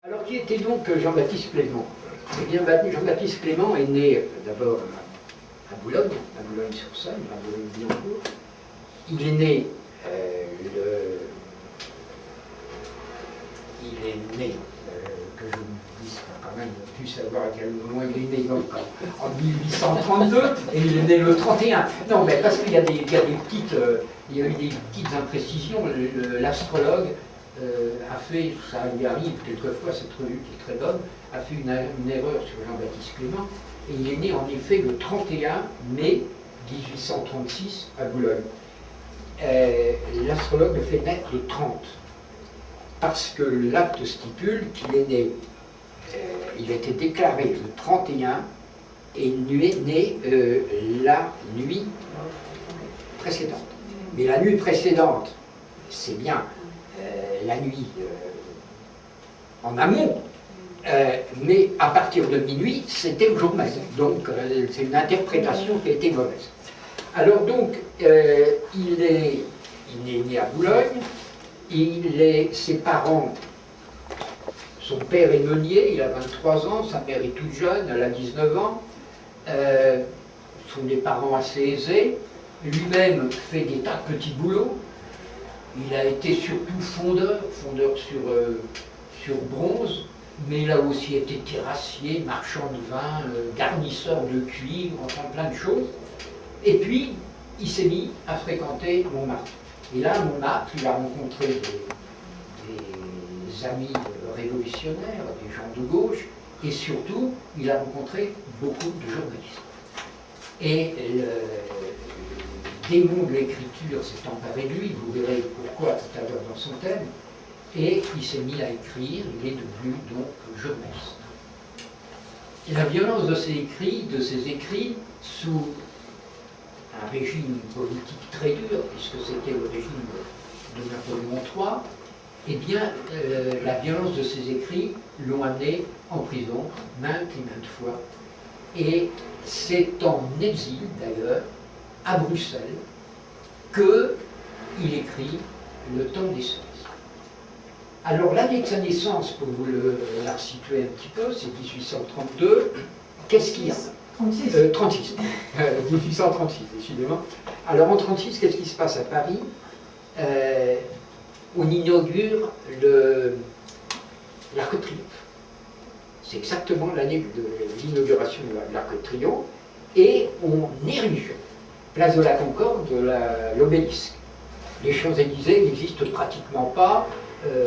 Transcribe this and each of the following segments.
Alors, qui était donc Jean-Baptiste Clément? Eh bien, Jean-Baptiste Clément est né d'abord à Boulogne-sur-Seine, à Boulogne-Billancourt. Il est né que je me dise quand même plus savoir à quel moment il est né, donc en 1832, et il est né le 31. Non, mais parce qu'il y a des petites, il y a eu des petites imprécisions. L'astrologue a fait, ça lui arrive quelquefois, cette revue qui est très bonne, a fait une erreur sur Jean-Baptiste Clément, et il est né en effet le 31 mai 1836 à Boulogne. L'astrologue le fait naître le 30, parce que l'acte stipule qu'il est né, il a été déclaré le 31 et il est né la nuit précédente. Mais la nuit précédente, c'est bien la nuit en amont, mais à partir de minuit, c'était le jour même. Donc c'est une interprétation qui a été mauvaise. Alors donc, il est né à Boulogne, ses parents, son père est meunier, il a 23 ans, sa mère est toute jeune, elle a 19 ans, sont des parents assez aisés, lui-même fait des tas de petits boulots, il a été surtout fondeur sur bronze, mais il a aussi été terrassier, marchand de vin, garnisseur de cuivre, enfin plein de choses. Et puis, il s'est mis à fréquenter Montmartre. Et là, à Montmartre, il a rencontré des amis révolutionnaires, des gens de gauche, et surtout, il a rencontré beaucoup de journalistes. Et le démon de l'écriture s'est emparé de lui, vous verrez pourquoi tout à l'heure dans son thème, et il s'est mis à écrire, il est devenu donc journaliste. Et la violence de ses écrits, sous un régime politique très dur, puisque c'était le régime de Napoléon III, eh bien, la violence de ses écrits l'ont amené en prison maintes et maintes fois. Et c'est en exil, d'ailleurs, à Bruxelles, qu'il écrit Le temps des cerises. Alors, l'année de sa naissance, pour vous la situer un petit peu, c'est 1832. Qu'est-ce qu'il y a 36. 1836, décidément. Alors en 1936, qu'est-ce qui se passe à Paris? On inaugure l'Arc de Triomphe. C'est exactement l'année de l'inauguration de l'Arc de Triomphe. Et on érige, place de la Concorde, l'obélisque. Les Champs-Élysées n'existent pratiquement pas.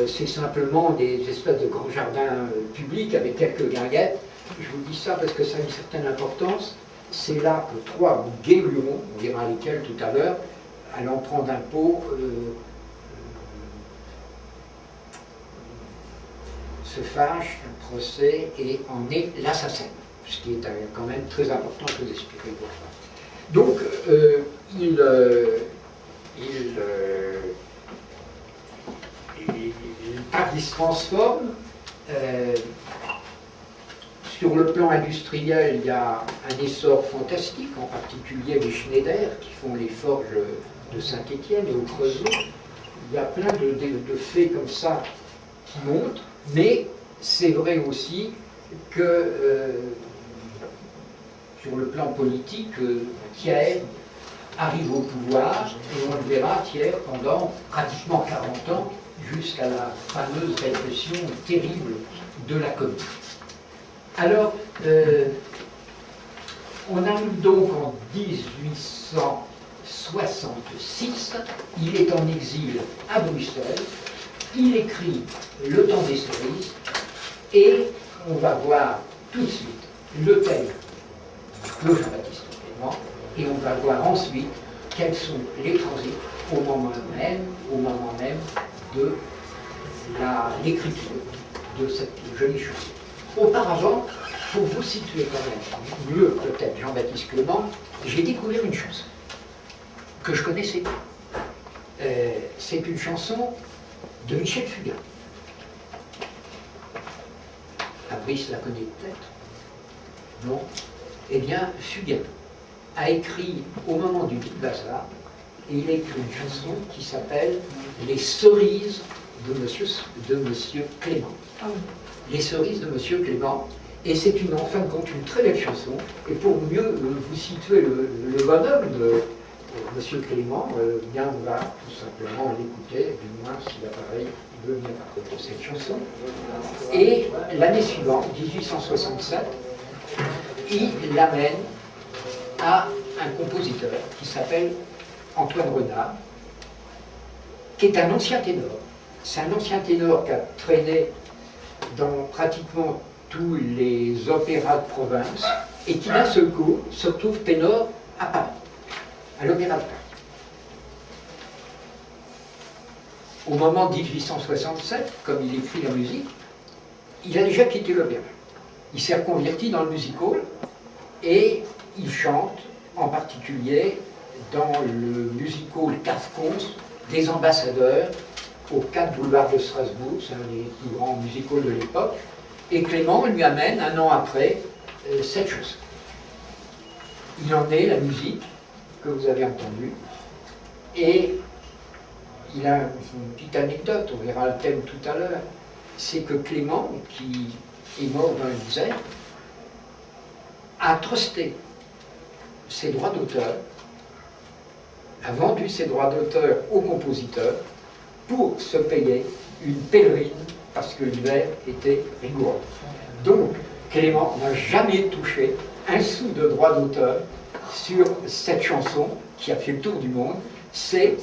C'est simplement des espèces de grands jardins publics avec quelques guinguettes. Je vous dis ça parce que ça a une certaine importance. C'est là que trois guérurons, on verra lesquels tout à l'heure, allant prendre un pot, se fâchent, un procès, et en est l'assassin. Ce qui est quand même très important que vous expliquerez pourquoi. Donc, il se transforme. Sur le plan industriel, il y a un essor fantastique, en particulier les Schneider, qui font les forges de Saint-Étienne et au Creusot. Il y a plein de faits comme ça qui montrent, mais c'est vrai aussi que sur le plan politique, Thiers arrive au pouvoir, et on le verra, Thiers, pendant pratiquement 40 ans, jusqu'à la fameuse répression terrible de la Commune. Alors, on arrive donc en 1866, il est en exil à Bruxelles, il écrit Le temps des cerises, et on va voir tout de suite le thème de Jean-Baptiste Clément, et on va voir ensuite quels sont les transits au moment même de l'écriture de cette jolie chose. Auparavant, pour vous situer quand même mieux peut-être Jean-Baptiste Clément, j'ai découvert une chanson que je connaissais pas. C'est une chanson de Michel Fugain. Fabrice la connaît peut-être. Non? Eh bien, Fugain a écrit au moment du Big Bazar, et il a écrit une chanson qui s'appelle « Les cerises de monsieur Clément. Les cerises de monsieur Clément. Et c'est en fin de compte une très belle chanson. Et pour mieux vous situer le bonhomme de monsieur Clément, bien on va tout simplement l'écouter, du moins si l'appareil veut bien de cette chanson. Et l'année suivante, 1867, il l'amène à un compositeur qui s'appelle Antoine Renard, qui est un ancien ténor. C'est un ancien ténor qui a traîné dans pratiquement tous les opéras de province et qui d'un seul coup se retrouve ténor à Paris, à l'Opéra de Paris. Au moment de 1867, comme il écrit la musique, il a déjà quitté l'opéra. Il s'est reconverti dans le music-hall et il chante en particulier dans le music-hall Cafcons des Ambassadeurs au 4 boulevard de Strasbourg, c'est un des plus grands music-halls de l'époque. Et Clément lui amène, un an après, cette chanson. Il en est la musique que vous avez entendue. Et il a une petite anecdote, on verra le thème tout à l'heure. C'est que Clément, qui est mort dans le désert, a trusté ses droits d'auteur, a vendu ses droits d'auteur au compositeur pour se payer une pèlerine parce que l'hiver était rigoureux. Donc, Clément n'a jamais touché un sou de droit d'auteur sur cette chanson qui a fait le tour du monde. C'est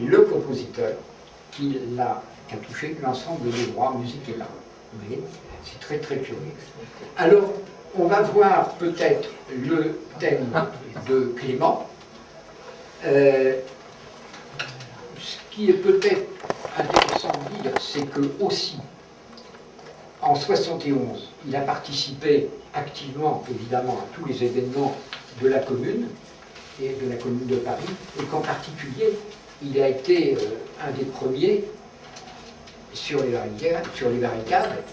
le compositeur qui a touché l'ensemble des droits musique et paroles. Vous voyez, c'est très très curieux. Alors, on va voir peut-être le thème de Clément. Ce qui est peut-être intéressant de dire, c'est que aussi, en 71, il a participé activement, évidemment, à tous les événements de la Commune, et de la Commune de Paris, et qu'en particulier, il a été un des premiers sur les barricades,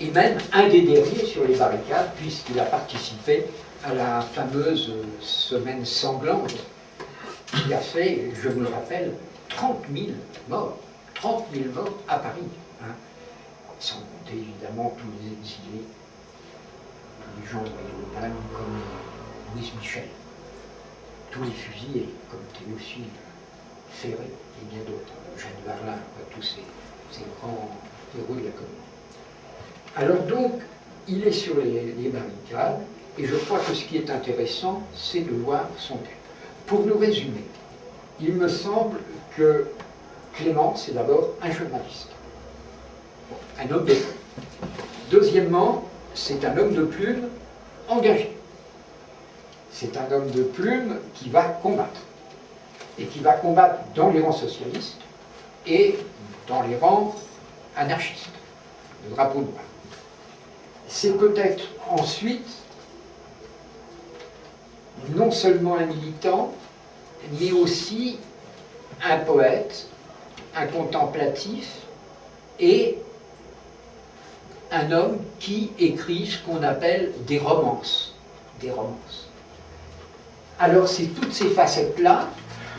et même un des derniers sur les barricades, puisqu'il a participé à la fameuse semaine sanglante, qui a fait, je me le rappelle, 30 000 morts. 30 000 morts à Paris. Hein. Sans compter évidemment tous les exilés, les gens de Bretagne comme Louis Michel. Tous les fusillés, comme Théophile Ferré et bien d'autres. Jeanne Varlin, tous ces grands héros de la Commune. Alors donc, il est sur les barricades, et je crois que ce qui est intéressant, c'est de voir son thème. Pour nous résumer, il me semble que Clément, c'est d'abord un journaliste, un homme de plume. Deuxièmement, c'est un homme de plume engagé. C'est un homme de plume qui va combattre. Et qui va combattre dans les rangs socialistes et dans les rangs anarchistes, le drapeau noir. C'est peut-être ensuite non seulement un militant, mais aussi un poète, un contemplatif et un homme qui écrit ce qu'on appelle des romances. Des romances. Alors c'est toutes ces facettes-là,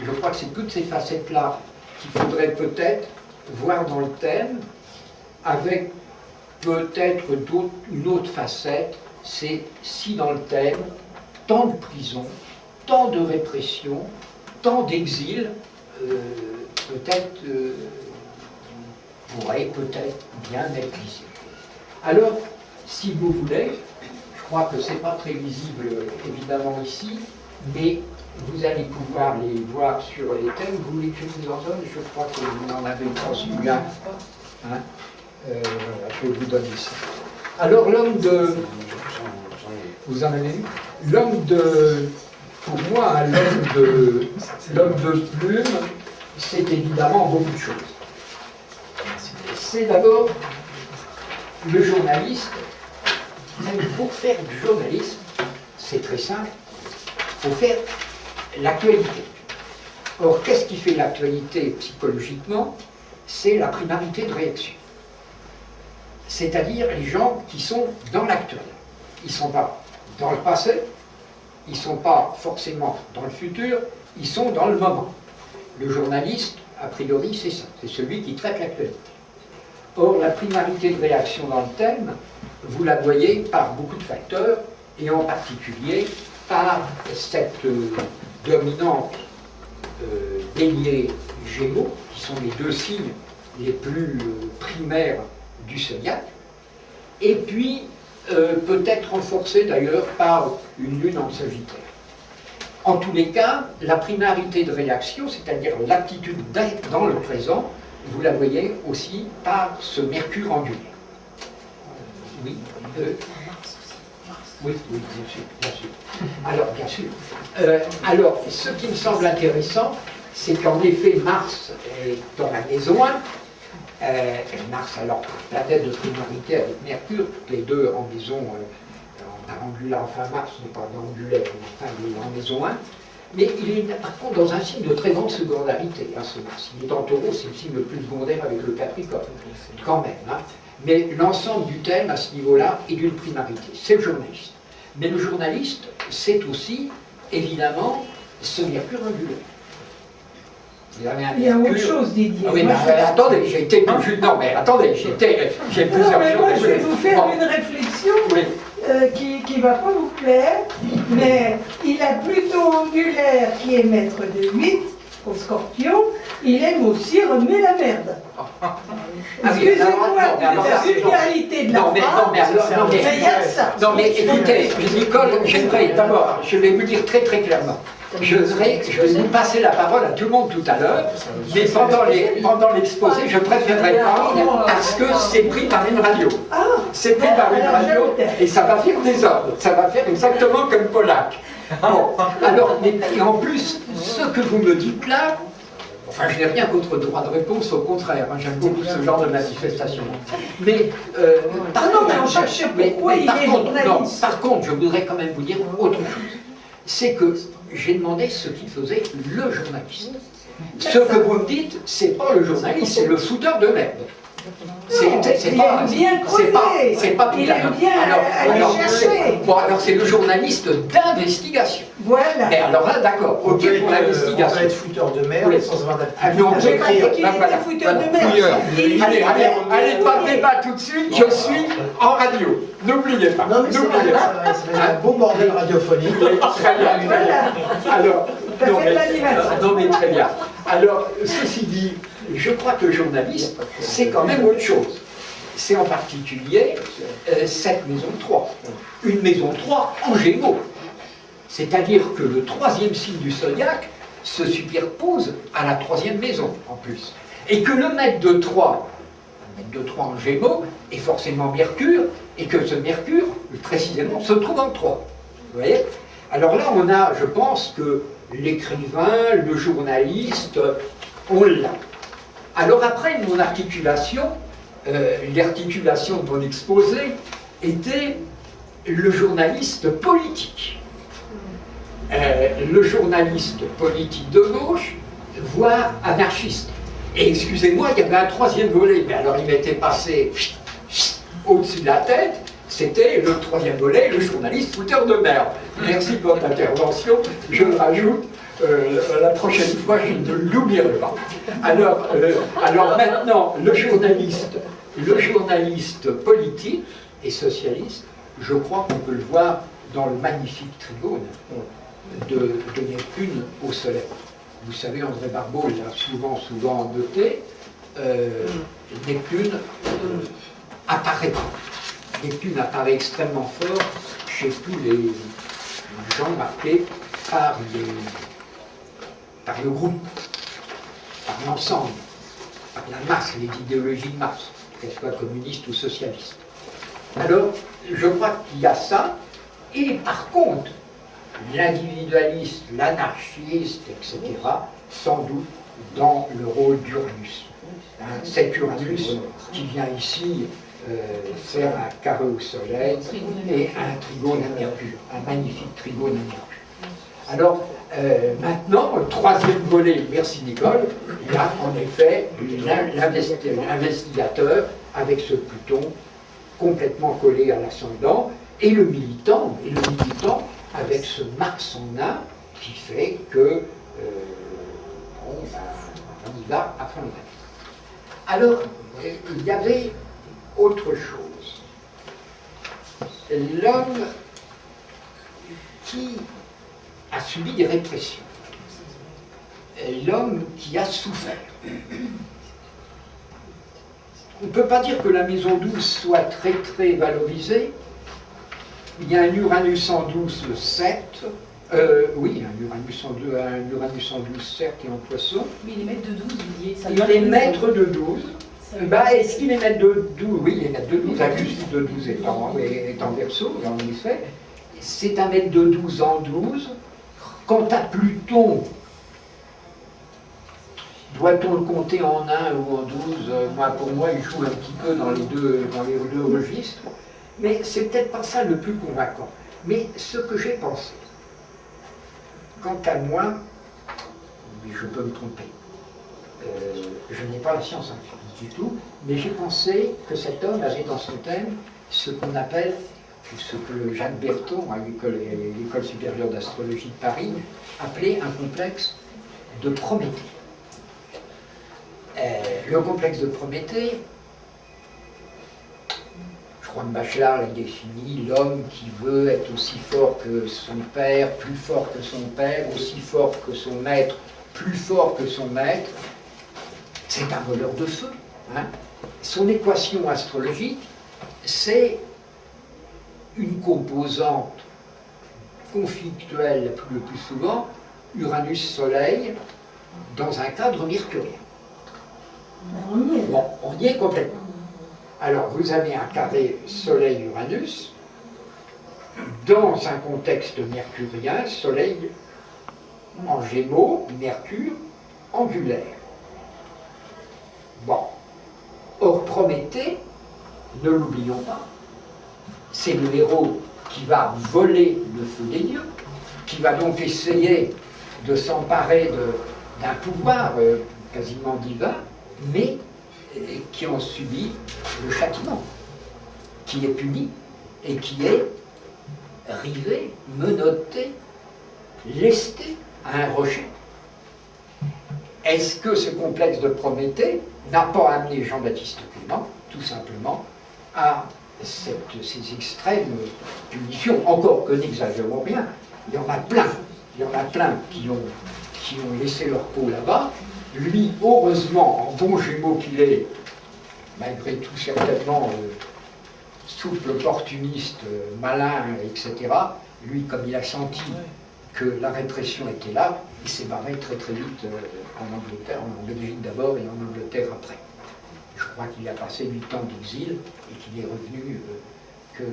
je crois que c'est toutes ces facettes-là qu'il faudrait peut-être voir dans le thème, avec peut-être une autre facette, c'est si dans le thème, tant de prisons, tant de répression, tant d'exil, peut-être pourrait peut-être bien être visible. Alors, si vous voulez, je crois que ce n'est pas très visible évidemment ici, mais vous allez pouvoir les voir sur les thèmes. Vous voulez que je vous en donne? Je crois que vous en avez reçu un. Hein, je vais vous donner ça. Alors, l'homme de... Vous en avez vu? L'homme de... Pour moi, l'homme de plume, c'est évidemment beaucoup de choses. C'est d'abord le journaliste. Même pour faire du journalisme, c'est très simple, il faut faire l'actualité. Or, qu'est-ce qui fait l'actualité psychologiquement? C'est la primarité de réaction. C'est-à-dire les gens qui sont dans l'actuel. Ils ne sont pas dans le passé, ils ne sont pas forcément dans le futur, ils sont dans le moment. Le journaliste, a priori, c'est ça, c'est celui qui traite l'actualité. Or, la primarité de réaction dans le thème, vous la voyez par beaucoup de facteurs, et en particulier par cette dominante bélier Gémeaux, qui sont les deux signes les plus primaires du zodiaque, et puis peut-être renforcée d'ailleurs par une lune en Sagittaire. En tous les cas, la primarité de réaction, c'est-à-dire l'aptitude d'être dans le présent, vous la voyez aussi par ce Mercure angulaire. Oui, oui, bien sûr, bien sûr. Alors, bien sûr. Alors, ce qui me semble intéressant, c'est qu'en effet, Mars est dans la maison 1. Mars, alors, planète de primarité avec Mercure, toutes les deux en maison, en angulaire, enfin Mars n'est pas angulaire, enfin il est en maison 1. Mais il est par contre dans un signe de très grande secondarité, hein, ce Mars. Il est en Taureau, c'est le signe le plus secondaire avec le Capricorne, quand même. Hein. Mais l'ensemble du thème à ce niveau-là est d'une primarité. C'est le journaliste. Mais le journaliste, c'est aussi, évidemment, ce Mercure angulaire. Il y a autre chose, Didier. Ah oui, attendez, j'ai été plus... Non, mais attendez, j'ai plusieurs choses. Moi, je vais vous faire une réflexion qui ne va pas vous plaire, mais il a plutôt angulaire qui est maître de 8 au Scorpion. Il aime aussi remuer la merde. Excusez-moi de la vulgarité de la phrase, mais il y a ça. Non, mais écoutez, Nicole, j'aimerais d'abord, je vais vous dire très très clairement. Je vais vous passer la parole à tout le monde tout à l'heure, mais pendant l'exposé, je préférerais pas, parce que c'est pris par une radio. C'est pris par une radio, et ça va faire des ordres. Ça va faire exactement comme Pollack. Bon, alors, et en plus, ce que vous me dites là, enfin, je n'ai rien contre le droit de réponse, au contraire, hein, j'aime beaucoup ce genre de manifestation. Mais, par contre, je voudrais quand même vous dire autre chose. C'est que j'ai demandé ce qu'il faisait le journaliste. Ce que vous me dites, c'est pas le journaliste, c'est le fouteur de merde. C'est pas il aime bien aller chercher. Bon, alors c'est le journaliste d'investigation. Voilà. Et alors là, d'accord, ok pour l'investigation. On peut être fouteur de merde sans avoir d'activité. J'ai pas dit qu'il était fouteur de merde. Allez, pas de débat tout de suite, je suis en radio. N'oubliez pas. Non, mais c'est un beau bordel radiophonique. Très bien. Voilà. Alors, non, mais très bien. Alors, ceci dit, je crois que le journaliste, c'est quand même autre chose. C'est en particulier cette maison 3. Une maison 3 en Gémeaux. C'est-à-dire que le troisième signe du zodiaque se superpose à la troisième maison, en plus. Et que le maître de 3 en Gémeaux, est forcément Mercure, et que ce Mercure, précisément, se trouve en 3. Vous voyez? Alors là, on a, je pense que l'écrivain, le journaliste, on l'a. Alors après, mon articulation, l'articulation de mon exposé, était le journaliste politique. Le journaliste politique de gauche, voire anarchiste. Et excusez-moi, il y avait un troisième volet, mais alors il m'était passé au-dessus de la tête, c'était le troisième volet, le journaliste fouteur de merde. Merci de votre intervention, je le rajoute. La prochaine fois, je ne l'oublierai pas. Alors maintenant, le journaliste politique et socialiste, je crois qu'on peut le voir dans le magnifique trigone de Neptune au Soleil. Vous savez, André Barbeau l'a souvent noté, Neptune apparaît. Neptune apparaît extrêmement fort chez tous les gens marqués par le groupe, par l'ensemble, par la masse, les idéologies de masse, qu'elles soient communistes ou socialistes. Alors, je crois qu'il y a ça, et par contre, l'individualiste, l'anarchiste, etc., sans doute dans le rôle d'Uranus. Cet Uranus qui vient ici faire un carré au Soleil et un trigone à Mercure, un magnifique trigone à Mercure. Alors, maintenant, le troisième volet, merci Nicole, il y a en effet l'investigateur avec ce Pluton complètement collé à l'ascendant, et le militant avec ce Mars en nain qui fait que on y va à fond de. Alors, il y avait autre chose. L'homme qui a subi des répressions, l'homme qui a souffert. On ne peut pas dire que la maison douce soit très très valorisée. Il y a un Uranus en douce 7, oui, un Uranus en 12 certes et en poisson. Mais il est maître de 12, vous disiez. Il est maître de 12. Bah, est-ce qu'il est maître de 12? Oui, il est maître de 12. Auguste de 12 est en Verseau, en effet. C'est un maître de 12 en 12. Quant à Pluton, doit-on le compter en 1 ou en 12? Pour moi, il joue un petit peu dans les deux registres. Mais c'est peut-être pas ça le plus convaincant. Mais ce que j'ai pensé, quant à moi, je peux me tromper, je n'ai pas la science infuse du tout, mais j'ai pensé que cet homme avait dans son thème ce qu'on appelle, ce que Jacques Berton, à l'École supérieure d'astrologie de Paris, appelait un complexe de Prométhée. Le complexe de Prométhée, Juan Bachelard l'a défini, l'homme qui veut être aussi fort que son père, plus fort que son père, aussi fort que son maître, plus fort que son maître, c'est un voleur de feu. Hein. Son équation astrologique, c'est une composante conflictuelle le plus souvent, Uranus-Soleil, dans un cadre mercurien. Bon, on y est complètement. Alors, vous avez un carré Soleil-Uranus, dans un contexte mercurien, Soleil en Gémeaux, Mercure angulaire. Bon. Or, Prométhée, ne l'oublions pas, c'est le héros qui va voler le feu des dieux, qui va donc essayer de s'emparer d'un pouvoir quasiment divin, mais qui en subit le châtiment, qui est puni et qui est rivé, menotté, lesté à un rocher. Est-ce que ce complexe de Prométhée n'a pas amené Jean-Baptiste Clément, tout simplement, à ces extrêmes punitions? Encore que n'exagérons rien, il y en a plein qui ont laissé leur peau là-bas. Lui, heureusement, en bon Gémeaux qu'il est, malgré tout certainement souple, opportuniste, malin, etc., lui, comme il a senti que la répression était là, il s'est barré très très vite en Angleterre, en Belgique d'abord et en Angleterre après. Je crois qu'il a passé 8 ans d'exil et qu'il est revenu que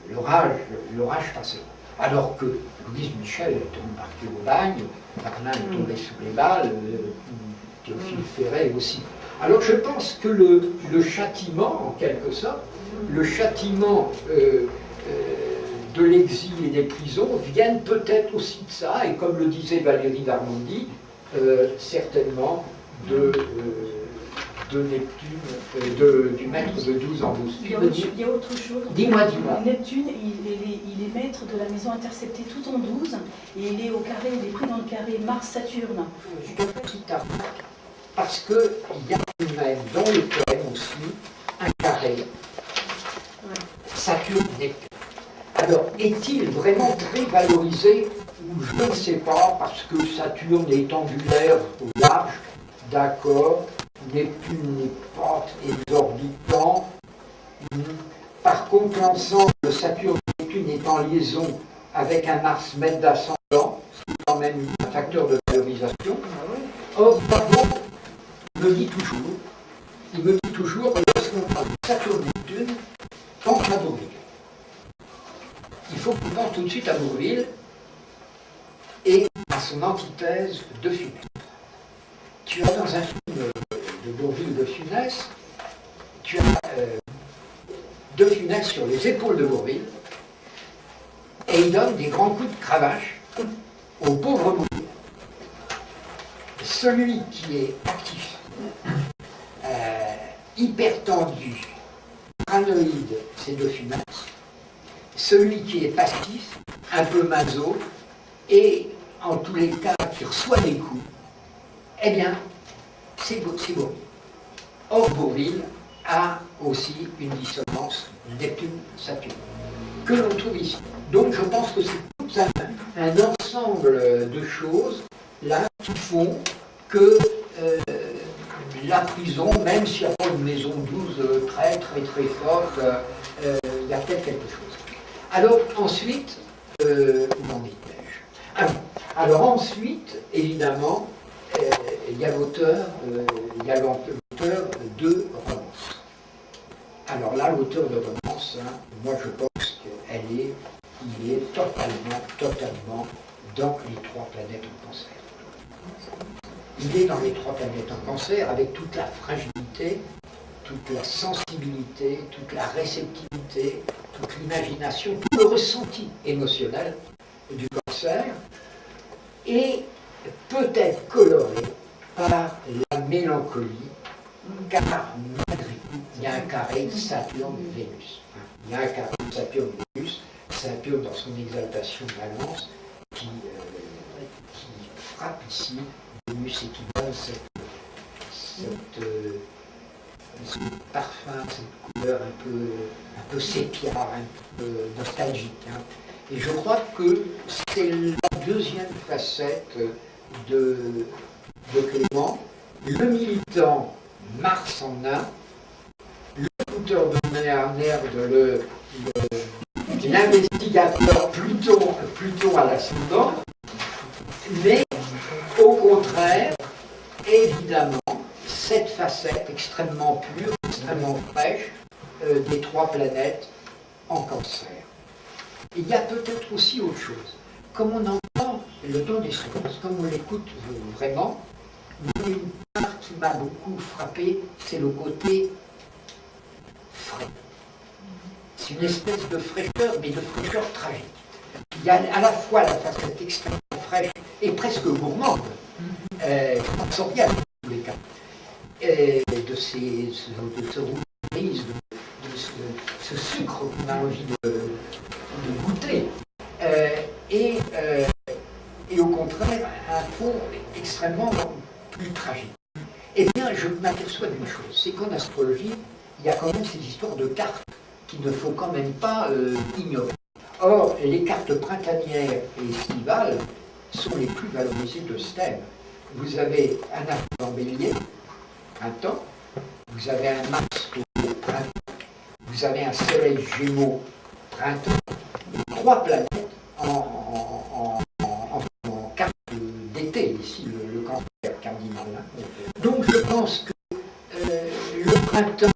l'orage passait. Alors que Louise Michel est embarquée au bagne, Berlin est tombé sous les balles, Théophile Ferret aussi. Alors je pense que le châtiment, en quelque sorte, le châtiment de l'exil et des prisons viennent peut-être aussi de ça, et comme le disait Valérie Darmondy, certainement de Neptune, du maître de 12 en 12. Il y a autre chose. Dis-moi. Neptune, il est maître de la maison interceptée tout en 12, et il est au carré, il est pris dans le carré Mars-Saturne. Une petite arnaque, parce qu'il y a même dans le thème aussi un carré Saturne-Neptune. Alors, est-il vraiment très valorisé? Je ne sais pas, parce que Saturne est angulaire au large, d'accord. Neptune n'est pas exorbitant. Par contre, l'ensemble de Saturne et Neptune est en liaison avec un Mars maître d'ascendant, c'est quand même un facteur de valorisation. Or, Pavot me dit toujours, lorsqu'on parle de Saturne-Neptune, pense à Bourvil. Il faut qu'on pense tout de suite à Bourvil et à son antithèse de Funès. Tu as dans un film de Bourvil de Funès, tu as de Funès sur les épaules de Bourvil, et il donne des grands coups de cravache au pauvre Bourvil. Celui qui est actif, hyper tendu, paranoïde, c'est de Funès. Celui qui est passif, un peu maso, et en tous les cas qui reçoit des coups, eh bien, c'est Bourvil. Or, Bourvil, a aussi une dissonance Neptune-Saturne, que l'on trouve ici. Donc je pense que c'est tout un ensemble de choses là qui font que la prison, même s'il n'y a pas une maison 12 très forte, il y a peut-être quelque chose. Alors ensuite, où en étais-je? Alors ensuite, évidemment, il y a l'auteur de romance. Alors là, l'auteur de romance, hein, moi je pense qu'il est totalement dans les 3 planètes en Cancer. Il est dans les 3 planètes en Cancer avec toute la fragilité, toute la sensibilité, toute la réceptivité, toute l'imagination, tout le ressenti émotionnel du Cancer, et peut-être coloré par la mélancolie, car malgré tout, il y a un carré Saturne-Vénus. Il y a un carré Saturne-Vénus, Saturne dans son exaltation Balance, qui frappe ici Vénus et qui donne ce parfum, cette couleur un peu sépia, un peu nostalgique. Hein. Et je crois que c'est la deuxième facette de Clément, le militant Mars en nain, le fouteur de merde, l'investigateur Pluton à l'ascendant, mais au contraire, évidemment, cette facette extrêmement pure, extrêmement fraîche des 3 planètes en Cancer. Il y a peut-être aussi autre chose. Comme on entend le don des secondes, comme on l'écoute vraiment, une part qui m'a beaucoup frappé, c'est le côté frais. C'est une espèce de fraîcheur, mais de fraîcheur tragique. Il y a à la fois la facette extrêmement fraîche et presque gourmande, sensorielle en tous les cas, de ce rouge grise, de ce sucre qu'on a envie de goûter, et au contraire un fond extrêmement plus tragique. Eh bien, je m'aperçois d'une chose, c'est qu'en astrologie, il y a quand même ces histoires de cartes qu'il ne faut quand même pas ignorer. Or, les cartes printanières et estivales sont les plus valorisées de ce thème. Vous avez un ascendant Bélier, printemps, vous avez un Mars au printemps, vous avez un Soleil Gémeaux, printemps, 3 planètes en carte d'été, ici, le Cancer cardinal. Hein. Donc je pense que le printemps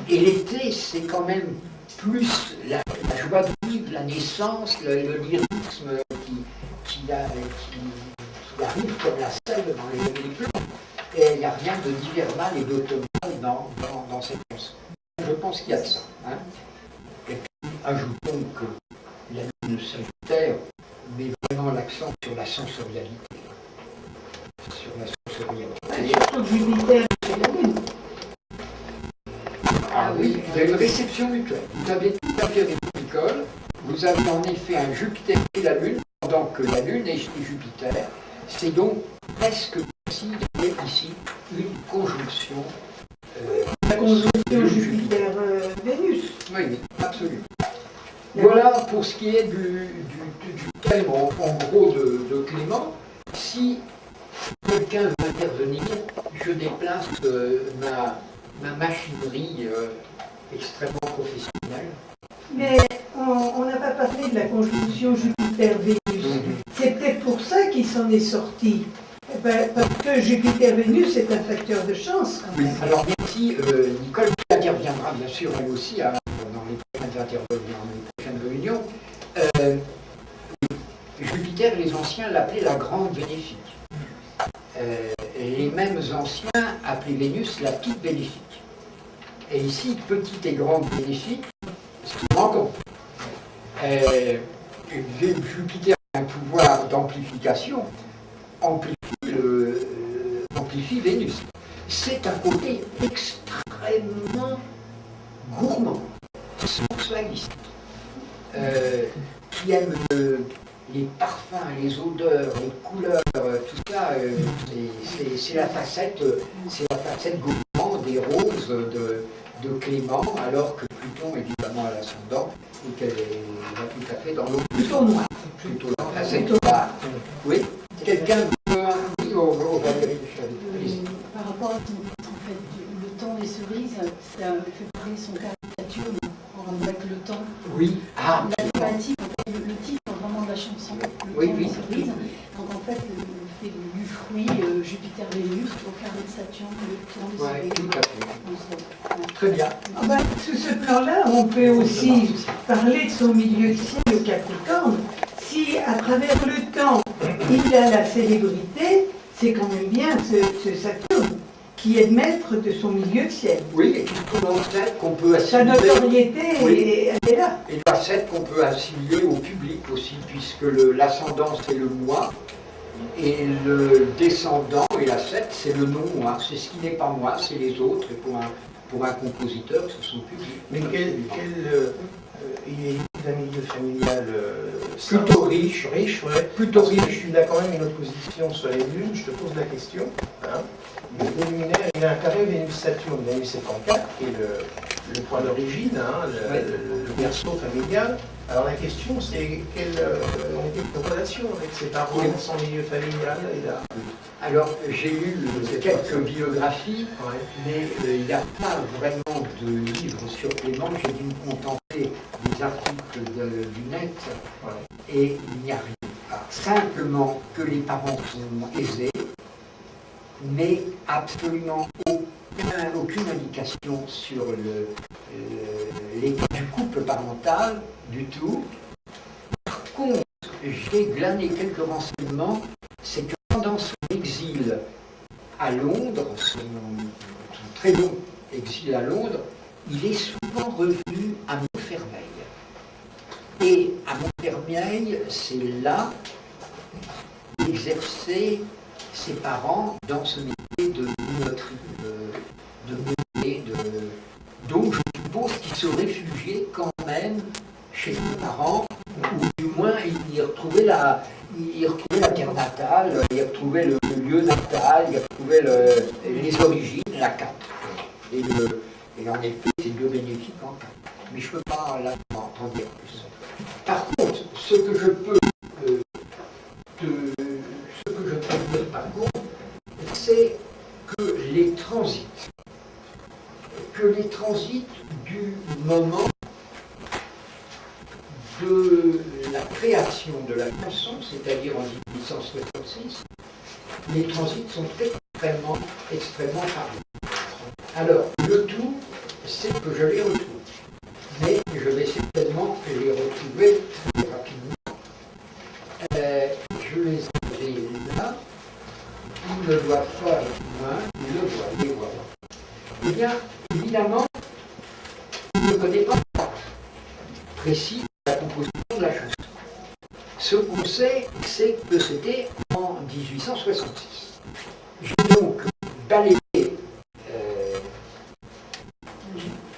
et l'été, c'est quand même plus la joie de vivre, la naissance, le lyrisme qui arrive comme la sève dans les plans. Et il n'y a rien de d'hivernal et d'automnal dans cette chanson. Je pense qu'il y a de ça. Hein. Et puis, ajoutons que la lune Sagittaire met vraiment l'accent sur la sensorialité. Sur la sensorialité. Surtout Jupiter et la Lune. Ah oui, il y a une réception mutuelle. Vous avez tout à fait Nicole, vous avez en effet un Jupiter et la Lune, pendant que la Lune est Jupiter. C'est donc presque s'il y avait ici une conjonction. La conjonction Jupiter-Vénus. Oui, absolument. Voilà pour ce qui est du thème en gros de Clément. Si quelqu'un veut intervenir, je déplace ma machinerie extrêmement professionnelle. Mais on n'a pas parlé de la conjonction Jupiter-Vénus. C'est peut-être pour ça qu'il s'en est sorti. Parce que Jupiter-Vénus est un facteur de chance. Quand même. Alors merci, Nicole qui interviendra bien sûr elle aussi dans les prochaines réunions. Jupiter, les anciens l'appelaient la grande bénéfique. Les mêmes anciens appelaient Vénus la petite bénéfique. Et ici, petite et grande bénéfique, ce qui rend compte. Jupiter a un pouvoir d'amplification, amplifie Vénus. C'est un côté extrêmement gourmand, sensualiste, qui aime les parfums, les odeurs, les couleurs, tout ça, c'est la facette gourmande des roses de Clément, alors que Pluton, évidemment, à l'ascendant, et qu'elle va tout à fait dans l'autre. Plutôt noir. Plutôt là. C'est pas. Oui. Quelqu'un veut un oui au Valérie Duchâtel. Par rapport à ton en fait, le temps des cerises, ça fait parler son caricature avec le temps. Oui. Ah. La thématique, le titre vraiment de la chanson, le temps des cerises. Donc en fait, le fait du fruit, Jupiter-Vénus, au carré de Saturne, le temps des cerises. Oui, tout à fait. Très bien. Ah ben, sous ce plan-là, on peut aussi parler de son milieu de ciel au Capricorne. Si à travers le temps, il a la célébrité, c'est quand même bien ce Saturne qui est maître de son milieu de ciel. Oui, et qui commence qu'on peut Sa assimiler. notoriété, Oui. elle est là. Et la 7 qu'on peut assimiler au public aussi, puisque l'ascendant c'est le moi, et le descendant et la 7 c'est le non-moi. C'est ce qui n'est pas moi, c'est les autres. Et pour un compositeur, ce sont publics. Mais il est d'un milieu familial Plutôt riche. riche, ouais. Plutôt Parce que riche. il a quand même une opposition sur les lunes, je te pose la question. Hein. Le luminaire, il a un carré Vénus-Saturne. Vénus est en 4, qui est le point d'origine, hein, le berceau familial. Alors la question, c'est quelle relation avec ses parents, son milieu familial et là. Alors, j'ai lu quelques biographies, Ouais. mais il n'y a pas vraiment de livre sur Clément. J'ai dû me contenter des articles du net, Ouais. et il n'y a rien. Simplement que les parents sont aisés, mais absolument aucune indication sur l'état du couple parental du tout. Par contre, j'ai glané quelques renseignements, c'est que pendant son exil à Londres, son très long exil à Londres, il est souvent revenu à Montfermeil. Et à Montfermeil, c'est là qu'exerçaient ses parents dans ce métier de minoterie, de meunier, donc je suppose qu'il se réfugiait quand même chez ses parents, ou du moins il y retrouvait la terre natale, il y retrouvait le lieu natal, il y retrouvait les origines, la 4. Et en effet, c'est Dieu bénéfique en 4. Mais je ne peux pas là en dire plus. Par contre, ce que je peux dire par contre, c'est que les transits du moment de la création de la chanson, c'est-à-dire en 1866, les transits sont extrêmement chargés. Alors, le tout, c'est que je les retrouve. Mais je vais certainement les retrouver très rapidement. Je les ai là. Ils ne doivent pas être loin, ils le voient, les voilà. Eh bien, évidemment, il ne connaît pas la date précise de la composition de la chanson. Ce qu'on sait, c'est que c'était en 1866. J'ai donc balayé,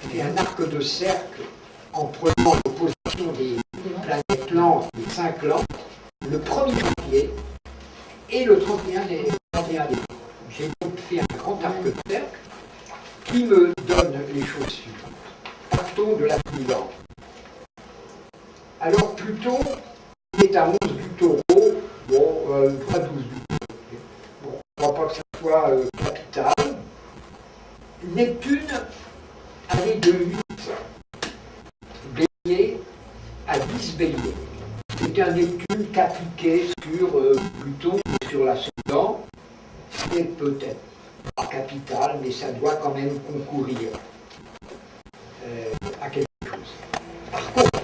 fait un arc de cercle en prenant l'opposition des planètes lentes, les 5 lentes, le 1er janvier et le 31 décembre. J'ai donc fait un grand arc de cercle qui me donne les choses suivantes. Partons de la plus lente. Alors Pluton est à 11 du Taureau, pas 12 du Taureau. Bon, on ne croit pas que ça soit capital. Neptune allait de 8 bélier à 10 bélier. C'est un Neptune qu'appliqué sur Pluton et sur l'ascendant. C'est peut-être pas capital, mais ça doit quand même concourir à quelque chose. Par contre,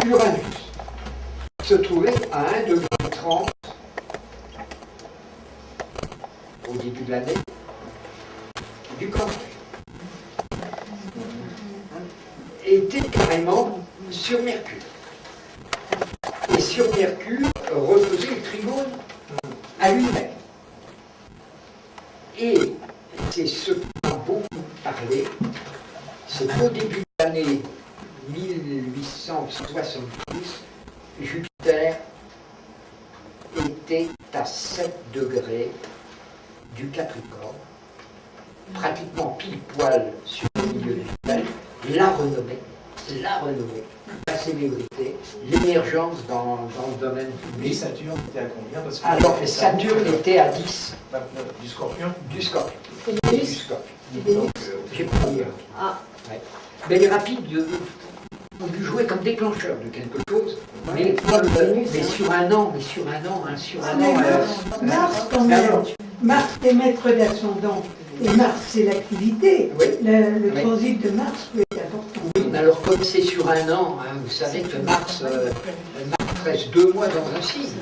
Uranus se trouvait à 1,30 degré au début de l'année du Cancer. Était carrément sur Mercure. Et sur Mercure refaisait le trigone à lui-même. Et c'est ce qui a beaucoup parlé, c'est qu'au début de l'année 1870, Jupiter était à 7 degrés du Capricorne pratiquement pile poil sur le milieu du tel, la renommée, la célébrité, l'émergence dans le domaine Mais public. Saturne était à combien? Parce que Alors Saturne était à 10 du Scorpion. du Scorpion. Et Du Vénus Scorpion. Donc, j'ai pas dit. Ah, Mais les rapides ont dû jouer comme déclencheur de quelque chose, mais sur un an, Mars, quand même. Mars est maître d'ascendant. Et Mars, c'est l'activité. Oui. Le Oui. transit de Mars peut être important. Oui, mais alors comme c'est sur un an, hein, vous savez que Mars reste 2 mois dans un signe.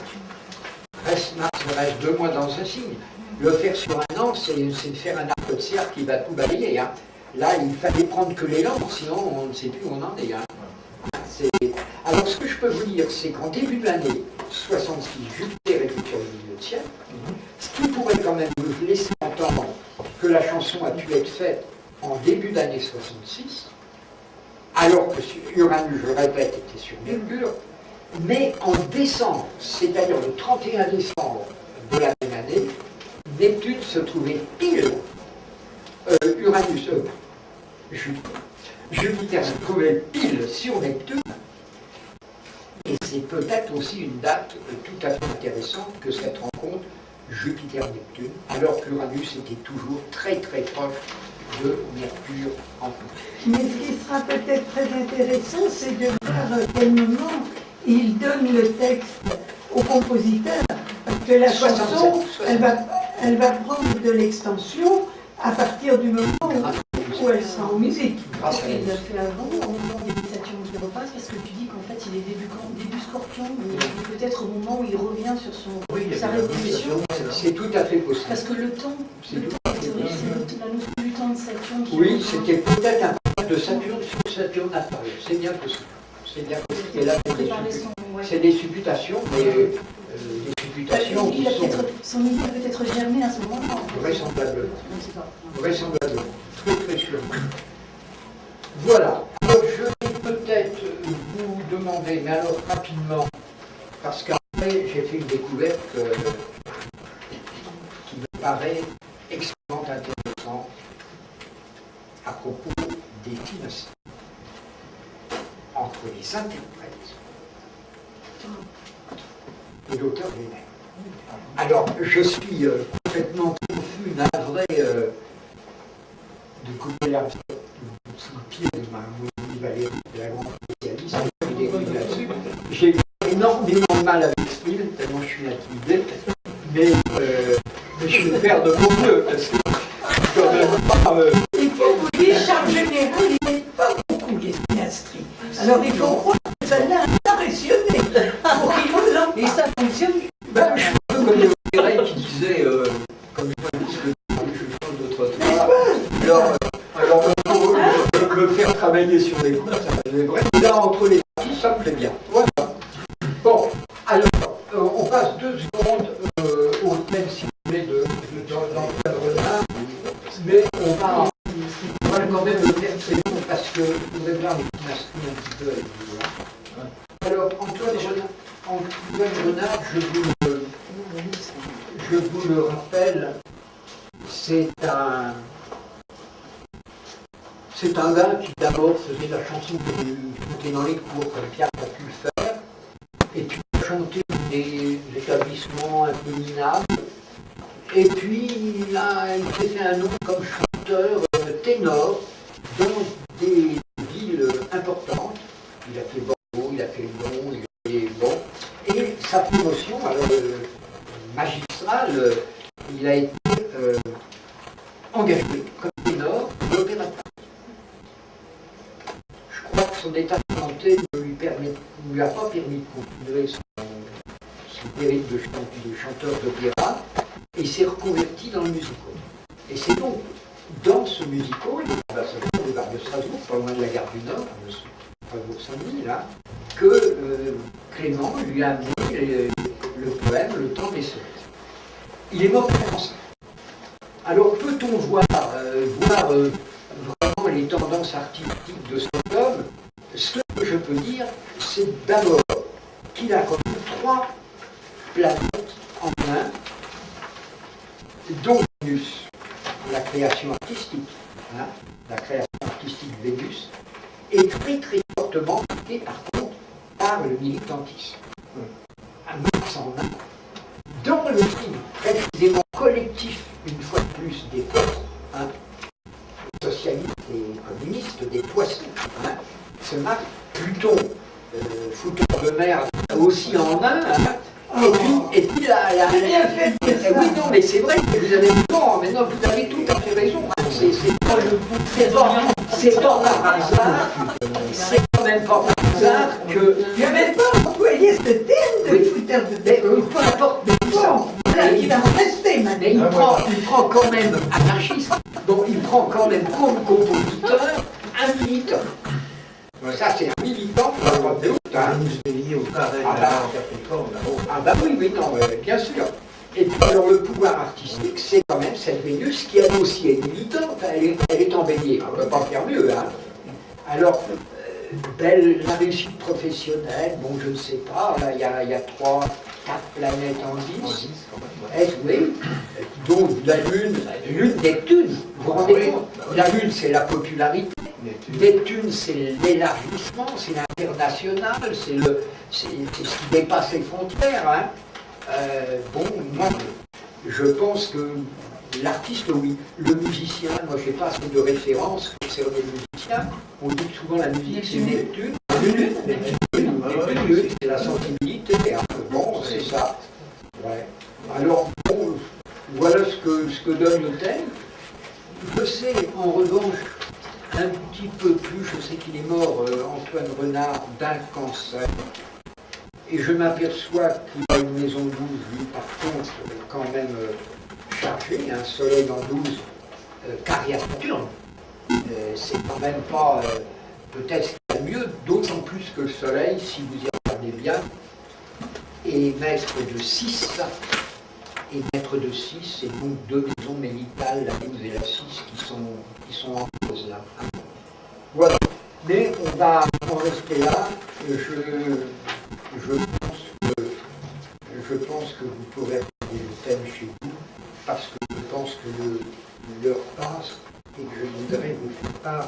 Mars reste 2 mois dans un signe. Le faire sur un an, c'est de faire un arc de cercle qui va tout balayer. Hein. Là, il fallait prendre que l'élan, sinon on ne sait plus où on en est. Hein. Alors, ce que je peux vous dire, c'est qu'en début de l'année 66, Jupiter était sur le milieu de ciel, ce qui pourrait quand même nous laisser entendre que la chanson a pu être faite en début d'année 66, alors que Uranus, je le répète, était sur Mercure, mais en décembre, c'est-à-dire le 31 décembre de la même année, Neptune se trouvait pile, Jupiter se trouvait pile sur Neptune, et c'est peut-être aussi une date tout à fait intéressante que cette rencontre Jupiter-Neptune, alors qu'Uranus était toujours très très proche de Mercure en plus. Mais ce qui sera peut-être très intéressant, c'est de voir à quel moment il donne le texte au compositeur. Parce que la chanson, elle va prendre de l'extension à partir du moment où elle sera en musique. Grâce à il l'a elle. fait avant, en même temps début Saturne qui repasse, parce que tu dis qu'en fait il est début Scorpion, mais peut-être au moment où il revient sur sa révolution. C'est tout à fait possible. Parce que le temps, c'est la notion du temps de Saturne qui Oui, revient. c'était peut-être un problème de Saturne sur Saturne apparu. C'est bien possible. C'est bien possible. Et là, Préparer son... ouais. c'est des supputations, mais des supputations qui Il a sont peut-être, son idée a peut-être germé à ce moment-là. vraisemblables. On ne sait pas. Vraisemblablement. Très très sûrement. Voilà. Alors, je vais peut-être vous demander, mais alors rapidement, parce qu'après j'ai fait une découverte qui me paraît extrêmement intéressante à propos des dynasties entre les interprètes et l'auteur lui-même. Alors, je suis complètement confus, navré de couper l'herbe sous le pied de ma Monique Valérie, de la grande spécialiste, qui dérive là-dessus. J'ai énormément de mal avec ce film, tellement je suis intimidé, mais je vais faire de mon mieux, parce que je quand même pas... Il faut vous dire, Charles Général, il n'est pas beaucoup les dynasties. Alors il faut croire que ça l'a impressionné pour qu'il vous en... Et ça fonctionne. Ben, je suis un peu comme le Mireille qui disait, comme je dis que je change de trottoir, alors me faire travailler sur les coups, ça me vrai. Là, entre les parties, ça me plaît bien. Voilà. Bon, alors, on passe 2 secondes au thème, si vous voulez, dans le renard, mais on va quand même le faire très long, parce que vous allez voir les dynasties un petit peu avec vous. Hein. Alors, Antoine Renard, je vous le rappelle, c'est un gars qui d'abord faisait la chanson qui était dans les cours, comme Pierre a pu le faire, et puis chanter des établissements un peu minables, et puis il s'est fait un nom comme chanteur ténor dans des villes importantes. Il a fait Bordeaux, il a fait Lyon, il a fait bon. Et sa promotion, alors magistrale, il a été engagé comme ténor de l'Opéra de Paris. Je crois que son état de santé ne lui a pas permis de continuer son périple de chanteur d'opéra, et il s'est reconverti dans le musical. Et c'est donc dans ce musical, le bar de Strasbourg, pas loin de la gare du Nord, à Strasbourg-Saint-Denis, là, que Clément lui a amené le poème Le temps des soleils. Il est mort en France. Alors peut-on voir vraiment les tendances artistiques de cet homme? Ce que je peux dire, c'est d'abord qu'il a connu 3 planètes en un, dont Vénus, la création artistique. Hein, la création artistique de Vénus est très très fortement marquée par contre par le militantisme. Marx en a dans le film précisément collectif, une fois de plus, des peuples, hein, socialistes et communistes, des poissons, hein, se marque Pluton, fouteur de mer aussi en main, hein, et puis la bien fait de dire ça. oui, non, mais c'est vrai que vous avez maintenant vous avez tout à fait raison. Hein, c'est pas par hasard, c'est quand même pas par hasard que. Je n'avais pas employé ce terme de fouteur de Mais mer. peu importe, mais Bon, voilà, il va en rester maintenant. mais il prend quand même anarchiste, donc il prend quand même comme compositeur un militant. Ça, c'est un militant, pas de doute. Hein. Vénus bélier au carré de Ah, la Capricorne, là-haut. Ah bah oui, non, bien sûr. Et puis alors le pouvoir artistique, c'est quand même cette Vénus qui elle aussi est militante, elle est en bélier, on ne peut pas faire mieux. Hein. Alors, la réussite professionnelle, bon je ne sais pas, là il y a 3, 4 planètes en 10. Oui, donc la Lune, Neptune, vous vous rendez compte? La Lune c'est la popularité. Neptune, c'est l'élargissement, c'est l'international, c'est ce qui dépasse les frontières. Hein. Bon, moi, je pense que l'artiste, oui. Le musicien, moi, je n'ai pas assez de références concernant les musiciens. On dit souvent la musique, c'est Neptune. Neptune, c'est la sensibilité. Bon, c'est ça. Ouais. Alors, bon, voilà ce que donne le thème. Je sais, en revanche, un petit peu plus, je sais qu'il est mort, Antoine Renard, d'un cancer. Et je m'aperçois qu'il a une maison 12, lui, par contre, quand même chargée, un soleil en 12, carrière Saturne. C'est quand même pas, peut-être ce qu'il y a mieux, d'autant plus que le soleil, si vous y regardez bien, est maître de 6. Et maître de 6, c'est donc 2 maisons méritales, la 12 et la 6, qui sont en cause là. Voilà. Mais on va en rester là. Je pense que vous pourrez regarder le thème chez vous, parce que je pense que l'heure passe et que je voudrais vous faire part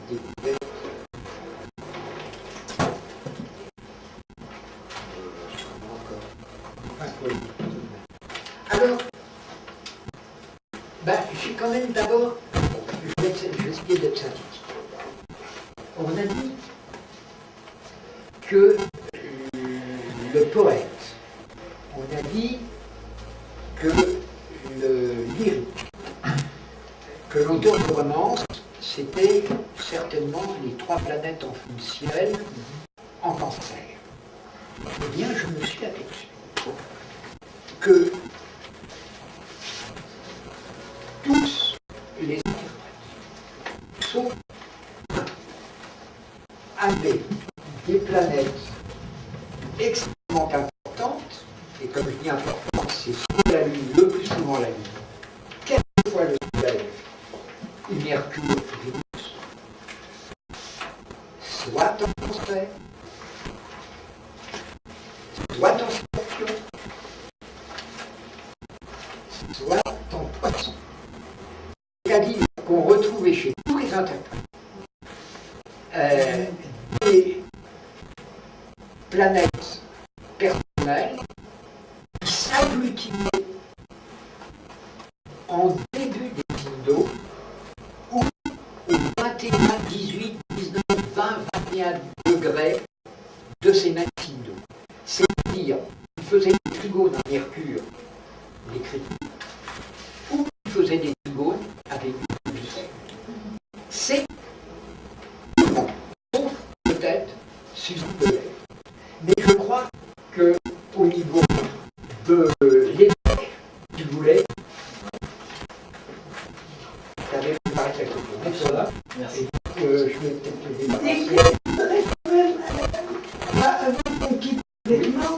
des découvertes. Alors, j'ai quand même d'abord, je vais essayer d'être synthétique. On a dit que le poète, on a dit que le lyrique, que l'auteur de romance, c'était certainement les 3 planètes en fond de ciel en cancer. Eh bien, je me suis aperçu que tous les interprètes, sauf avaient des planètes extrêmement importantes, et comme je dis importante, c'est soit la Lune, le plus souvent la Lune, quelquefois le Soleil, et Mercure, Vénus, soit en Cancer, soit en Scorpion, soit en Poisson. C'est-à-dire qu'on retrouvait chez tous les interprètes des planètes personnelles qui s'agglutinaient en début des signes d'eau ou au 21, 18, 19, 20, 21 degrés de ces mêmes signes d'eau. C'est-à-dire qu'ils faisaient des trigones à Mercure, l'écriture, ou ils faisaient des trigones avec du sel. C'est sauf peut-être Suzy de l'air. Mais je crois qu'au niveau de l'époque, si vous voulez, j'avais préparé quelque chose. Voilà. Merci. Je vais peut-être te débarrasser. Je voudrais quand même, avant qu'on quitte l'événement,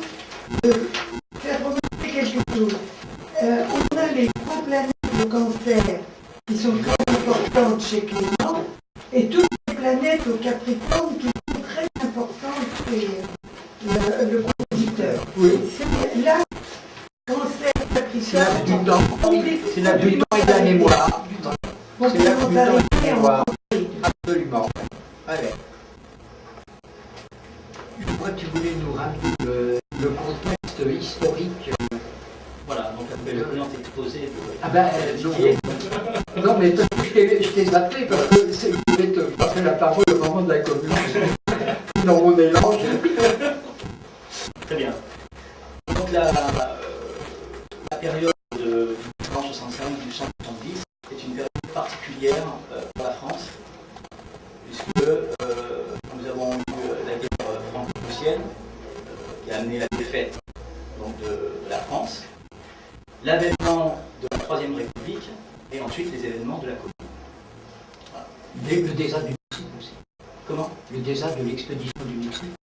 faire remarquer quelque chose. On a les 3 planètes de cancer qui sont très importantes chez Clément, et toutes les planètes au Capricorne qui sont très importantes chez le compositeur. Oui. Là, cancer, Capricorne, C'est la du temps et de la mémoire. crois que tu voulais nous rappeler le contexte historique. Voilà, donc le plan exposé de... Ah ben, non, mais je t'ai zappé parce que je voulais te passer la parole au moment de la commune. Dans mon élan. Très bien. Donc la période de 1865-1870 est une période particulière pour la France, puisque nous avons eu la guerre franco-prussienne qui a amené la défaite donc, de la France, l'avènement de la Troisième République et ensuite les événements de la Commune. Voilà. Et le désastre du Mexique aussi. Comment? Le désastre de l'expédition du Mexique.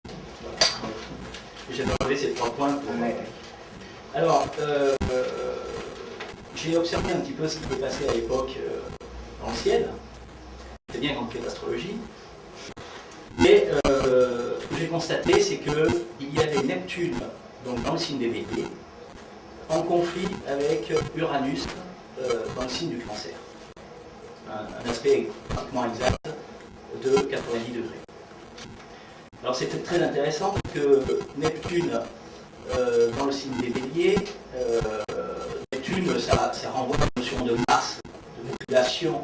J'ai relevé ces 3 points pour... Alors, j'ai observé un petit peu ce qui s'est passé à l'époque dans le ciel. C'est bien quand on fait l'astrologie. Et ce que j'ai constaté, c'est qu'il y avait Neptune, donc dans le signe des Béliers, en conflit avec Uranus dans le signe du Cancer. Un aspect pratiquement exact de 90 degrés. Alors c'était très intéressant parce que Neptune, dans le signe des Béliers, Neptune, ça renvoie à la notion de masse, de population.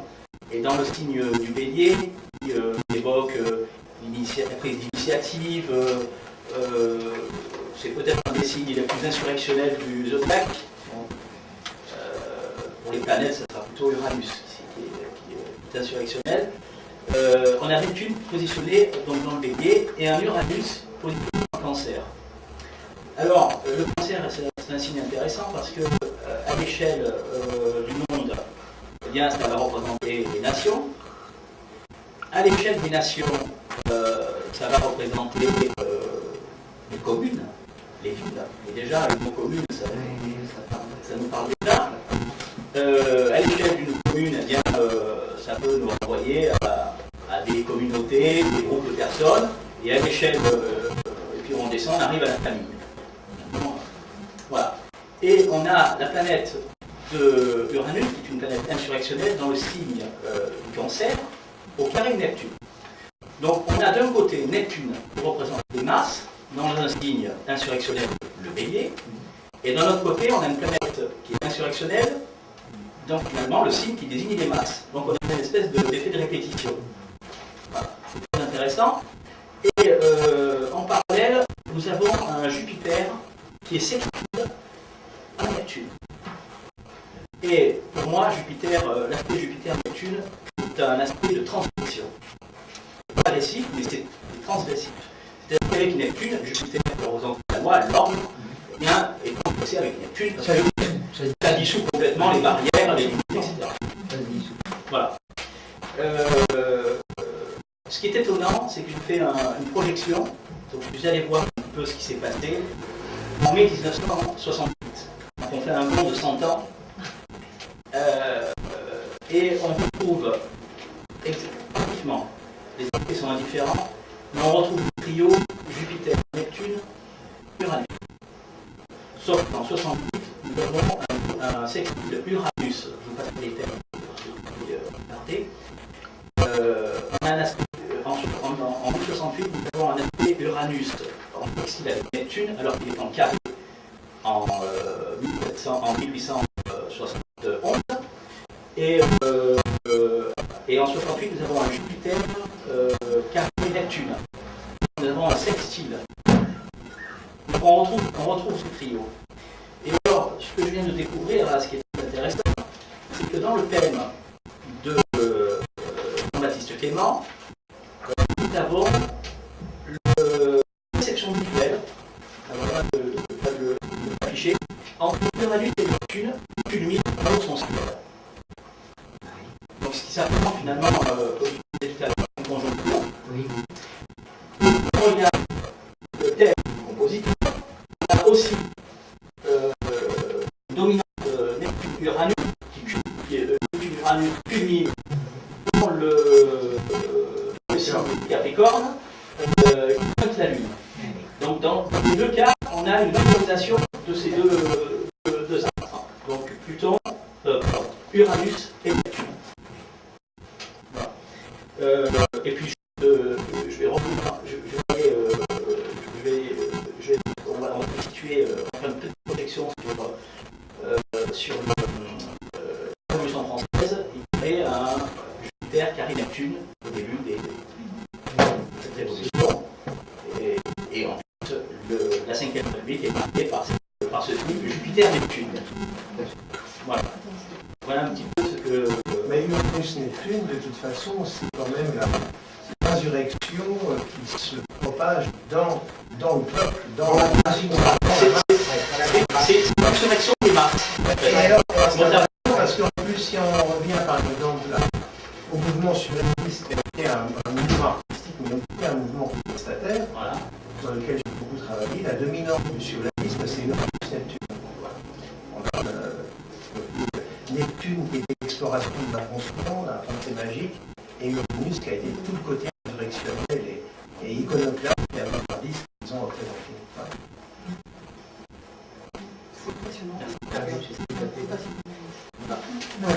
Et dans le signe du Bélier, qui évoque la prise d'initiative, c'est peut-être un des signes les plus insurrectionnels du zodiaque. Pour les planètes, ça sera plutôt Uranus qui est insurrectionnel. On a Neptune positionné donc, dans le Bélier et un Uranus positionné dans le Cancer. Alors, le Cancer, c'est un signe intéressant parce que à l'échelle du monde, eh bien, ça va représenter les nations. À l'échelle des nations, ça va représenter les communes, les villes. Et déjà, le mot commune, ça nous parle déjà. À l'échelle d'une commune, eh bien, ça peut nous renvoyer à des communautés, des groupes de personnes. Et à l'échelle, et puis on descend, on arrive à la famille. Voilà. Et on a la planète de Uranus, qui est une planète insurrectionnelle dans le signe du Cancer, au carré de Neptune. Donc on a d'un côté Neptune qui représente les masses, dans un signe insurrectionnel, le Bélier, et d'un autre côté on a une planète qui est insurrectionnelle, donc finalement le signe qui désigne les masses. Donc on a une espèce d'effet de répétition. Voilà. C'est très intéressant. Et en parallèle, nous avons un Jupiter qui est sextile à Neptune. Et pour moi, l'aspect Jupiter-Neptune est un aspect de transgression. Pas récif, mais c'est transgressif. C'est-à-dire qu'avec Neptune, Jupiter représente la loi, l'ordre, bien, et transgressé avec Neptune, parce que ça dissout complètement les barrières, les limites, etc. Voilà. Ce qui est étonnant, c'est que je fais une projection, donc vous allez voir un peu ce qui s'est passé en mai 1968. Donc on fait un bond de 100 ans, et on retrouve, effectivement, les aspects sont indifférents, mais on retrouve le trio Jupiter, Neptune, Uranus. Sauf qu'en 68, nous avons un sextile Uranus, je vous passe les termes pour ceux qui regardez. On a un aspect, en 1968, nous avons un aspect Uranus en sextile avec Neptune, alors qu'il est en carré en 1871. Et en 68, nous avons un Jupiter carré Neptune. Nous avons un sextile. Donc on retrouve ce trio. Et alors, ce que je viens de découvrir, là, ce qui est très intéressant, c'est que dans le thème de Jean-Baptiste Clément, nous avons la perception visuelle, voilà, de l'afficher, entre Uranus et Neptune, culmine dans son ciel. Donc ce qui s'appelle finalement, une conjonction. Oui. On regarde le thème compositeur, il y a aussi une dominante Neptune-Uranus, qui est Neptune-Uranus culmine dans le signe Capricorne, qui pointe la Lune. Donc dans les deux cas, on a une harmonisation de ces deux astres. Donc Pluton, Uranus et Neptune. Voilà. Et puis je vais la 5e République est marquée par ce triple Jupiter-Neptune. Voilà. Voilà un petit peu ce que... Mais Uranus-Neptune, de toute façon, c'est quand même la résurrection qui se propage dans le peuple, dans la nation. C'est une résurrection des masses. Et alors, parce qu'en plus, si on revient par exemple au mouvement surréaliste, qui est un mouvement artistique, mais aussi un mouvement contestataire, Voilà. dans lequel j'ai beaucoup travaillé, la dominante du surréalisme, c'est Uranus-Neptune. Voilà. Neptune qui était l'exploration de l'inconscient, la pensée magique, et Uranus qui a été tout le côté insurrectionnel et iconoclaste et avant-gardiste qu'ils ont représenté. Voilà. C'est passionnant. Moi,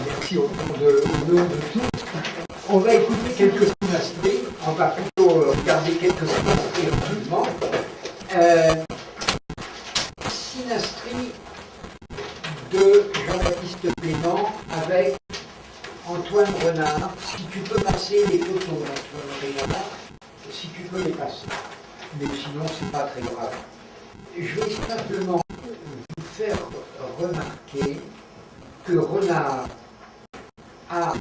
merci au nom de tous. On va écouter quelques synastries. On va plutôt regarder quelques synastries rapidement. Synastrie de Jean-Baptiste Plément avec Antoine Renard. Si tu peux passer les photos d'Antoine Renard, si tu peux les passer. Mais sinon, c'est pas très grave. Je vais simplement vous faire remarquer que Renard a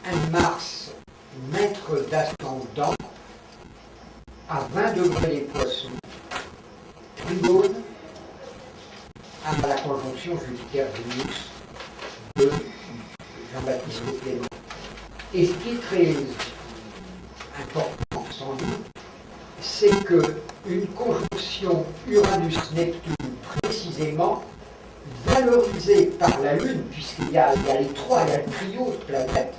un Mars maître d'ascendant à 20 degrés les Poissons, Trigone à la conjonction Jupiter-Vénus de Jean-Baptiste Plément. Et ce qui est très important sans doute, c'est qu'une conjonction Uranus-Neptune précisément valorisée par la Lune, puisqu'il y a les trois, il y a le trio de planètes,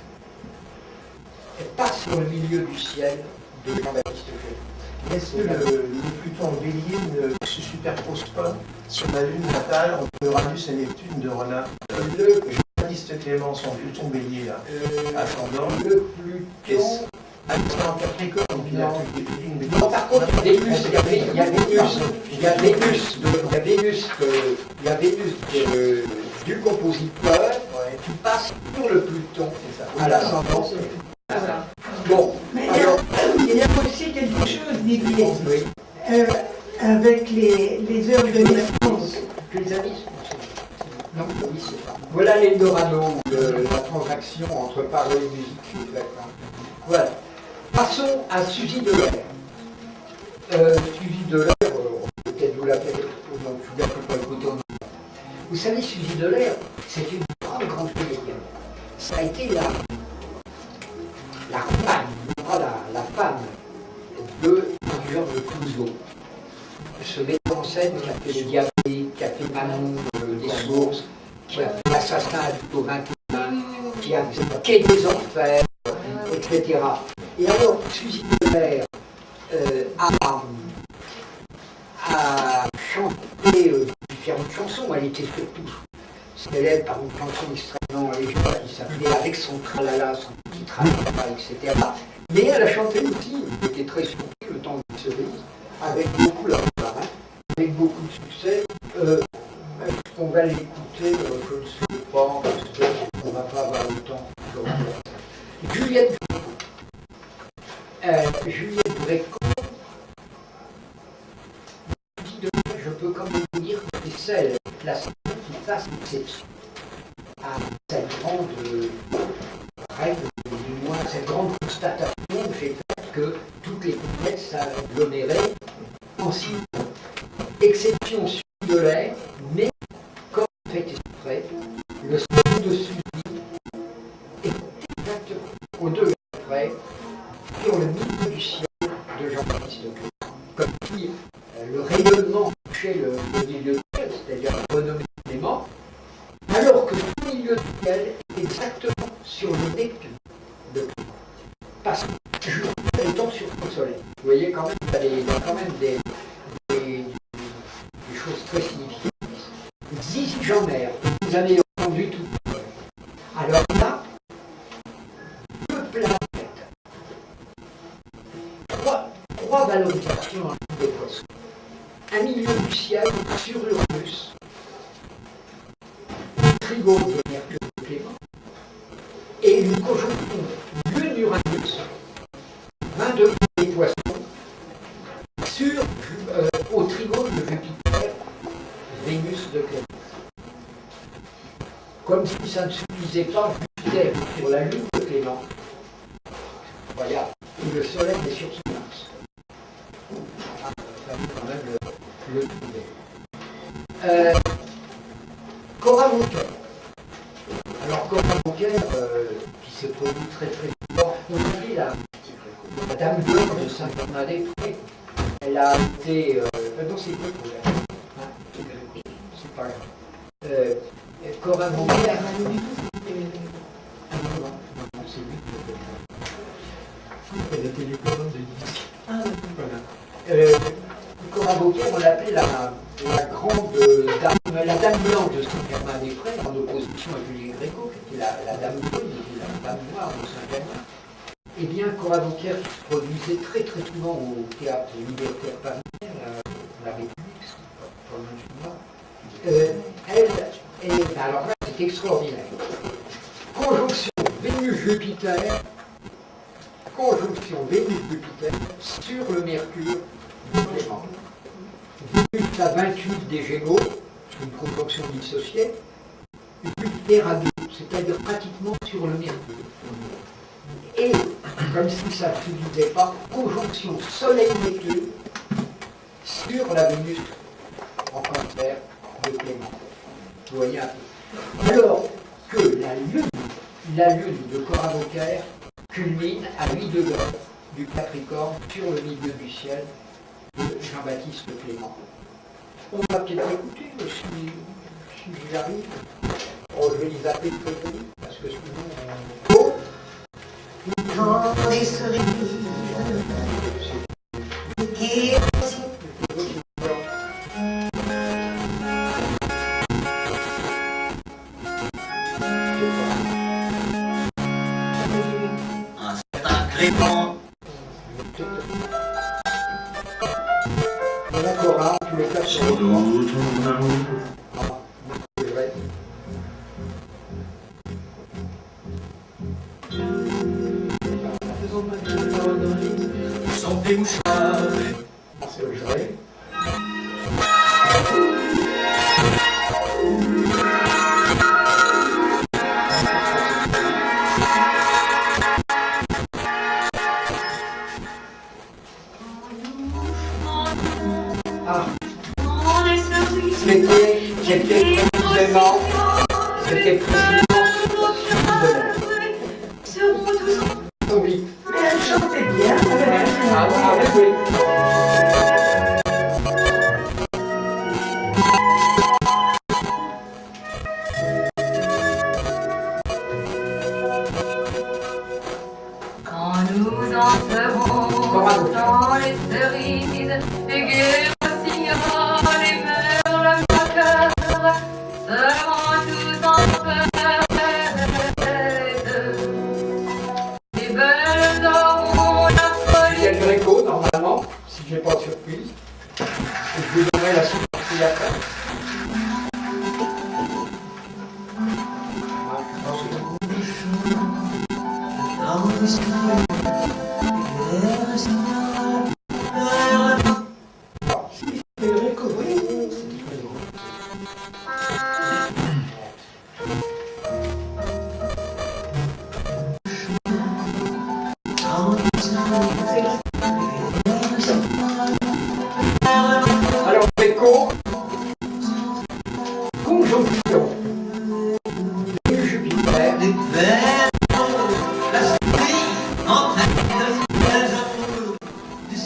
passe sur le milieu du ciel de Jean-Baptiste Plément. Est-ce que le Pluton en bélier ne se superpose pas sur la lune natale entre Uranus et Neptune de Renard? Jean-Baptiste Clément, son Pluton bélier là, ascendant. Le Pluton... En Capricorne, Non, par contre, Vénus, il y a Vénus du compositeur qui passe sur le Pluton à l'ascendance. Bon, Mais alors, il y a aussi quelque chose, Didier, avec les heures de naissance. tu les as mis? Non, oui, c'est pas. Voilà l'Eldorado, la transaction entre parole et musique. Voilà. Passons à Suzy Delair. Suzy Delair, peut-être vous l'avez pas écouté en anglais. Vous savez, Suzy Delair, c'est une grande comédienne. Ça a été la femme de Georges Clouzot. Ce metteur en scène qui a fait Le Diabé, qui a fait Manon des Sources, qui a fait L'Assassin à Victor 21, qui a fait Quai des Enfers, etc. Et alors, Suzy Delair a chanté différentes chansons. Elle était surtout célèbre par une chanson extrêmement légère qui s'appelait Avec son tralala, son petit tralala, etc. Mais elle a chanté aussi, elle était très surpris le temps de cerise, avec beaucoup d'embarras, avec beaucoup de succès. Est-ce qu'on va l'écouter? Je ne sais pas, parce qu'on ne va pas avoir le temps. Juliette Brécon, je peux quand même vous dire que c'est celle qui fasse exception à cette grande règle, du moins cette grande constatation que j'ai faite que toutes les planètes s'aggloméraient en signe. Exception Suzy Delair, mais comme fait exprès, le style de Suzy est exactement aux 2 près sur le milieu du ciel de Jean-Baptiste Clément. Comme si le rayonnement touchait le milieu du ciel, c'est-à-dire la renommée de Clément, alors que le milieu du ciel est exactement sur le Neptune de Clément. Parce que je étant sur le soleil. Vous voyez quand même, il y a quand même des choses très significatives. Zizi Jeanmaire, vous avez entendu tout à l'heure. Alors là, 2 planètes, 3 valorisations en des poissons. Un milieu du ciel sur Uranus, trigone de Mercure de Clément, et une conjonction Lune-Uranus, 22 des poissons, Comme si ça ne suffisait pas, Jupiter sur la Lune de Clément. Voilà, et le Soleil est sur son axe. Ça quand même le trouver. Cora Monker. Alors Cora Monker, qui s'est produit très très souvent, on dit la Dame d'Or de Saint-Germain-des-Prés. Elle a été... non, c'est pas c'est pas grave. Cora Monker... c'est lui. Elle était les colonnes de disques. Voilà. Cora Monker, on l'appelait la grande dame, la dame blanche de Saint-Germain-des-Prés, en opposition à Julie Gréco, qui était la dame bleue, qui était la dame noire de Saint-Germain. Eh bien, Cora Monker qui se produisait très très souvent au théâtre libertaire parisien, la République, alors là, c'est extraordinaire. Conjonction Vénus-Jupiter sur le Mercure du Clément. Vénus à 28 des Gémeaux, une conjonction dissociée, Jupiter à 2, c'est-à-dire pratiquement sur le Mercure. Et, comme si ça ne suffisait pas, conjonction Soleil-Neptune sur la Vénus en Cancer de Clément. Vous voyez un peu. Alors que la Lune de Cora Monker culmine à 8 degrés du Capricorne sur le milieu du ciel de Jean-Baptiste Clément. On va peut-être écouter si j'y arrive. Oh, je vais les appeler très vite parce que sinon on... Quand les cerises qui un certain Clément. Voilà Cora, tu le fais sur le droit. C'est vrai. Sont des mouchoirs. C'est le vrai. C'était précisément oui. Mais elle chantait bien. Ah oui. Quand nous entrerons dans les cerises, les guerres signalent les meurs, le moqueur, seront tous en fête. Les belles auront la folie. C'est le Gréco, normalement, si je n'ai pas de surprise. Et je vous donnerai la surprise après. C'est le Gréco, oui. Alors, Gréco, conjonction Vénus-Jupiter,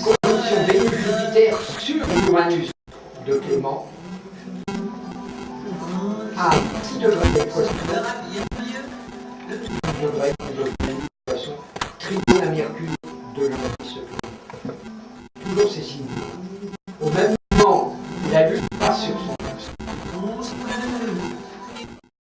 conjonction Vénus-Jupiter sur Uranus de Clément à 6 degrés de poisson, 6 degrés de poisson, trigone à Mercure de Jean-Baptiste Clément. Toujours ces signes. Au même moment, la Lune passe sur son